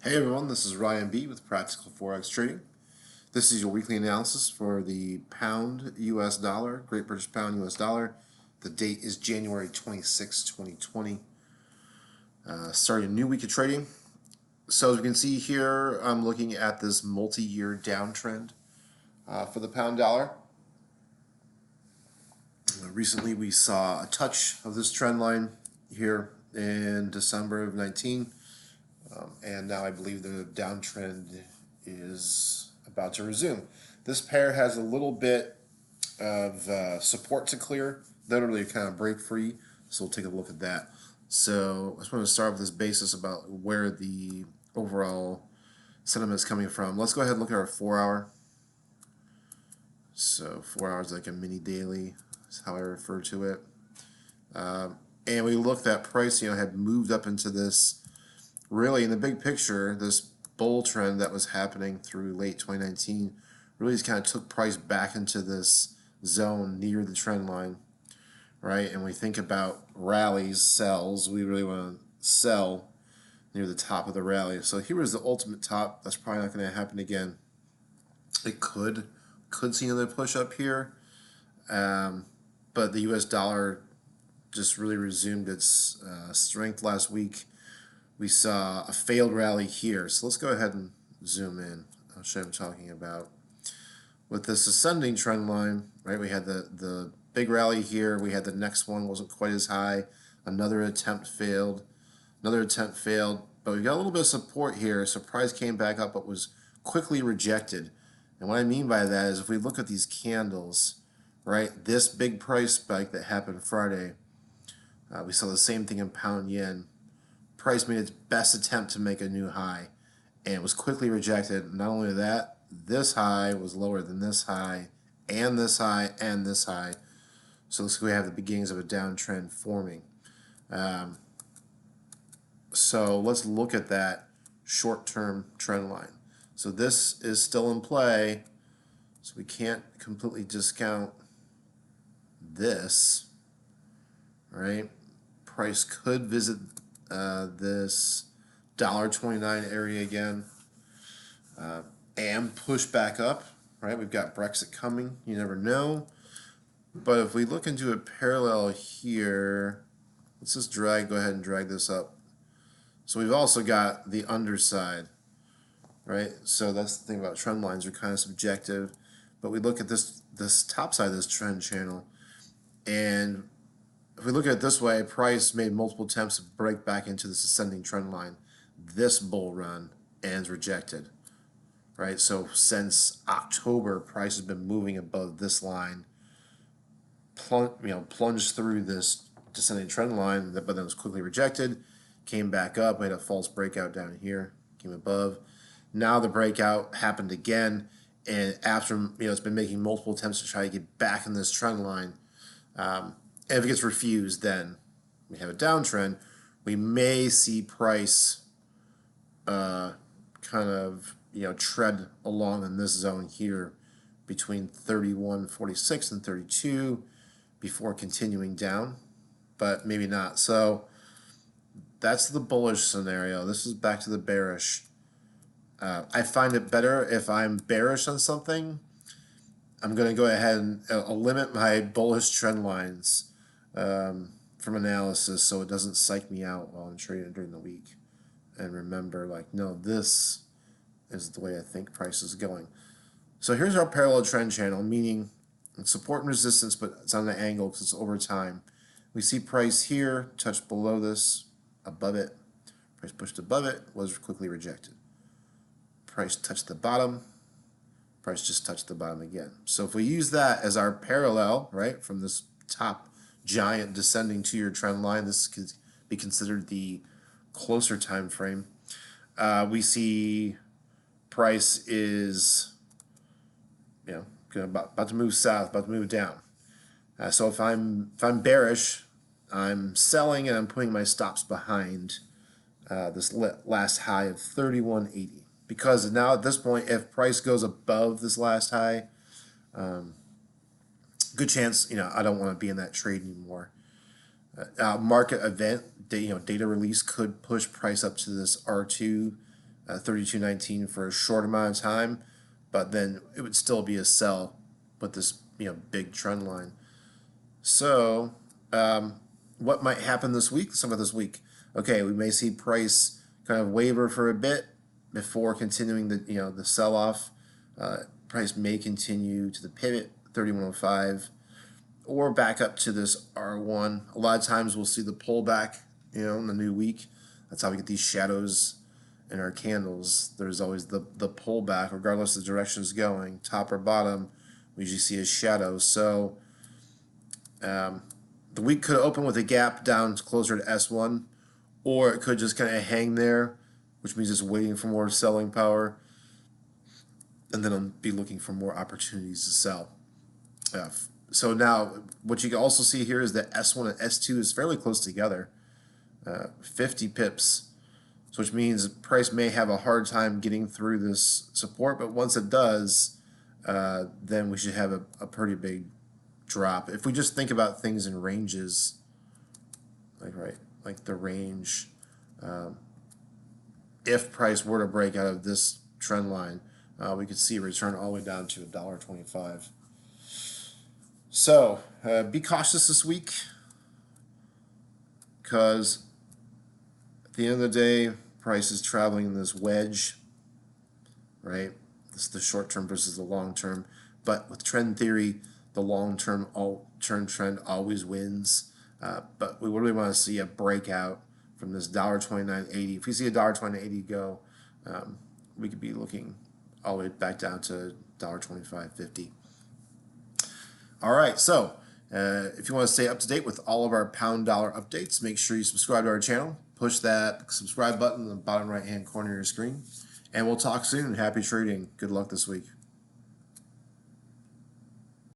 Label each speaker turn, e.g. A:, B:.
A: Hey everyone, this is Ryan B with Practical Forex Trading. This is your weekly analysis for the pound US dollar, Great British Pound US dollar. The date is January 26, 2020. Starting a new week of trading. So as we can see here, I'm looking at this multi-year downtrend for the pound dollar. Recently we saw a touch of this trend line here in December of 19. And now I believe the downtrend is about to resume. This pair has a little bit of support to clear, literally kind of break free, so we'll take a look at that. So I just want to start with this basis about where the overall sentiment is coming from. Let's go ahead and look at our 4-hour. So 4 hours like a mini daily is how I refer to it. And we looked at price, had moved up into this, really in the big picture, this bull trend that was happening through late 2019 really just kind of took price back into this zone near the trend line, right? And we think about rallies, sells, we really want to sell near the top of the rally. So here was the ultimate top. That's probably not going to happen again. It could see another push up here, but the US dollar just really resumed its strength last week. We saw a failed rally here. So let's go ahead and zoom in. I'll show you what I'm talking about. With this ascending trend line, right, we had the big rally here. We had the next one, wasn't quite as high. Another attempt failed. Another attempt failed. But we got a little bit of support here. So price came back up, but was quickly rejected. And what I mean by that is if we look at these candles, right, this big price spike that happened Friday, we saw the same thing in pound yen. Price made its best attempt to make a new high and was quickly rejected. Not only that, this high was lower than this high and this high and this high. So looks like we have the beginnings of a downtrend forming. So let's look at that short-term trend line. So this is still in play, so we can't completely discount this, right? Price could visit this $1.29 area again and push back up, right? We've got Brexit coming. You never know. But if we look into a parallel here, let's just go ahead and drag this up. So we've also got the underside, right? So that's the thing about trend lines. Are kind of subjective. But we look at this top side of this trend channel, and if we look at it this way, price made multiple attempts to break back into this ascending trend line. This bull run ends rejected, right? So since October, price has been moving above this line, plunged through this descending trend line, but then was quickly rejected, came back up, made a false breakout down here, came above. Now the breakout happened again, and after it's been making multiple attempts to try to get back in this trend line. And if it gets refused, then we have a downtrend. We may see price kind of tread along in this zone here between 31.46 and 32 before continuing down, but maybe not. So that's the bullish scenario. This is back to the bearish. I find it better if I'm bearish on something. I'm going to go ahead and limit my bullish trend lines from analysis so it doesn't psych me out while I'm trading during the week. And remember, no, this is the way I think price is going. So here's our parallel trend channel, meaning it's support and resistance, but it's on the angle because it's over time. We see price here, touched below this, above it. Price pushed above it, was quickly rejected. Price touched the bottom. Price just touched the bottom again. So if we use that as our parallel, right, from this top giant descending two-year trend line, this could be considered the closer time frame. We see price is about to move south, about to move down. So if I'm bearish, I'm selling and I'm putting my stops behind this last high of 31.80. Because now at this point, if price goes above this last high, good chance, I don't want to be in that trade anymore. Market event, data release could push price up to this R2 32.19 for a short amount of time, but then it would still be a sell with this big trend line. So what might happen this week? Some of this week. Okay, we may see price kind of waver for a bit before continuing the sell off. Price may continue to the pivot 3105 or back up to this R1. A lot of times we'll see the pullback in the new week. That's how we get these shadows in our candles. There's always the pullback regardless of the direction it's going, top or bottom. We usually see a shadow. So the week could open with a gap down closer to S1, or it could just kind of hang there, which means it's waiting for more selling power, and then I'll be looking for more opportunities to sell. So now what you can also see here is that S1 and S2 is fairly close together, 50 pips, so which means price may have a hard time getting through this support, but once it does, then we should have a pretty big drop. If we just think about things in ranges, like the range, if price were to break out of this trend line, we could see a return all the way down to $1.25. So be cautious this week, because at the end of the day, price is traveling in this wedge, right? This is the short term versus the long term. But with trend theory, the long-term trend always wins, but we really want to see a breakout from this $1.2980. If we see a $1.2980 go, we could be looking all the way back down to $1.2550. All right, so if you want to stay up to date with all of our pound dollar updates, make sure you subscribe to our channel. Push that subscribe button in the bottom right-hand corner of your screen, and we'll talk soon. Happy trading. Good luck this week.